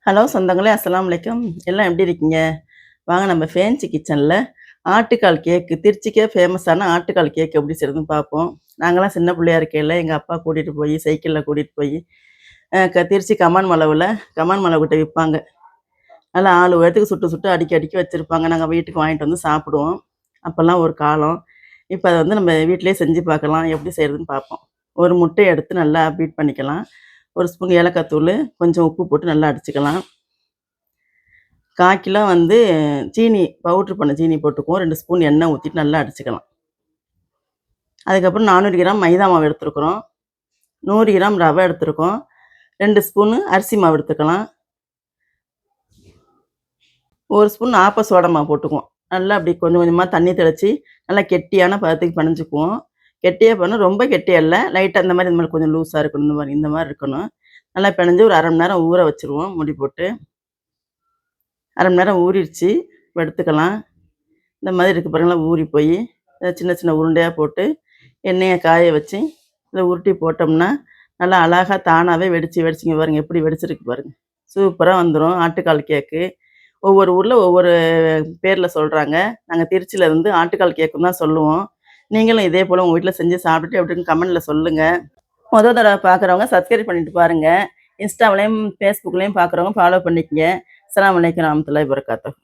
Hello சொந்தங்களே, அஸ்ஸலாமு அலைக்கும். எல்லாம் எப்படி இருக்கீங்க? வாங்க நம்ம ஃபேன்சி கிச்சனில் ஆட்டுக்கால் கேக்கு, திருச்சிக்கே ஃபேமஸான ஆட்டுக்கால் கேக் எப்படி செய்கிறதுன்னு பார்ப்போம். நாங்கள்லாம் சின்ன பிள்ளையா இருக்கையில் எங்கள் அப்பா கூட்டிகிட்டு போய் சைக்கிளில் கூட்டிகிட்டு போய் திருச்சி கமான் மளவில் கமான் மளவுக்கிட்ட விற்பாங்க. நல்லா 4 பேர்த்துக்கு சுட்டு சுட்டு அடுக்கி அடுக்கி வச்சுருப்பாங்க. நாங்கள் வீட்டுக்கு வாங்கிட்டு வந்து சாப்பிடுவோம். அப்போல்லாம் ஒரு காலம். இப்போ அதை வந்து நம்ம வீட்டிலேயே செஞ்சு பார்க்கலாம். எப்படி செய்கிறதுன்னு பார்ப்போம். ஒரு முட்டையை எடுத்து நல்லா பீட் பண்ணிக்கலாம். ஒரு ஸ்பூன் ஏலக்காய் தூள், கொஞ்சம் உப்பு போட்டு நல்லா அடிச்சுக்கலாம். 1/4 கிலோ வந்து சீனி, பவுட்ரு பண்ண சீனி போட்டுக்குவோம். 2 ஸ்பூன் எண்ணெய் ஊற்றிட்டு நல்லா அடிச்சுக்கலாம். அதுக்கப்புறம் 400 கிராம் மைதா மாவு எடுத்துருக்குறோம். 100 கிராம் ரவை எடுத்துருக்கோம். 2 ஸ்பூனு அரிசி மாவு எடுத்துக்கலாம். 1 ஸ்பூன் ஆப்ப சோடா மாவு போட்டுக்குவோம். நல்லா அப்படி கொஞ்சம் கொஞ்சமாக தண்ணி தெளித்து நல்லா கெட்டியான பதத்துக்கு பிணைஞ்சிக்குவோம். கெட்டியாக பண்ணணும், ரொம்ப கெட்டியாக இல்லை, லைட்டாக இந்த மாதிரி கொஞ்சம் லூஸாக இருக்கணும். இந்த மாதிரி இருக்கணும். நல்லா பிணைஞ்சு ஒரு 1/2 மணி நேரம் ஊற வச்சுருவோம். மூடி போட்டு 1/2 மணி நேரம் ஊறிடுச்சு. இப்போ எடுத்துக்கலாம். இந்த மாதிரி இருக்குது பாருங்களா, ஊறி போய் சின்ன சின்ன உருண்டையாக போட்டு எண்ணெயை காய வச்சு இதை உருட்டி போட்டோம்னா நல்லா அழகாக தானாகவே வெடிச்சிங்க பாருங்கள், எப்படி வெடிச்சிருக்கு பாருங்கள். சூப்பராக வந்துடும் ஆட்டுக்கால் கேக்கு. ஒவ்வொரு ஊரில் ஒவ்வொரு பேரில் சொல்கிறாங்க. நாங்கள் திருச்சியில் இருந்து ஆட்டுக்கால் கேக்குன்னு தான் சொல்லுவோம். நீங்களும் இதே போல் உங்கள் வீட்டில் செஞ்சு சாப்பிட்டுட்டு எப்படின்னு கமெண்டில் சொல்லுங்கள். முதல் தடவை பார்க்குறவங்க சப்ஸ்கிரைப் பண்ணிட்டு பாருங்கள். இன்ஸ்டாவிலையும் ஃபேஸ்புக்லேயும் பார்க்குறவங்க ஃபாலோ பண்ணிக்கங்க. அஸ்ஸலாமு அலைக்கும் வரஹ்மத்துல்லாஹி வபரகாத்துஹு.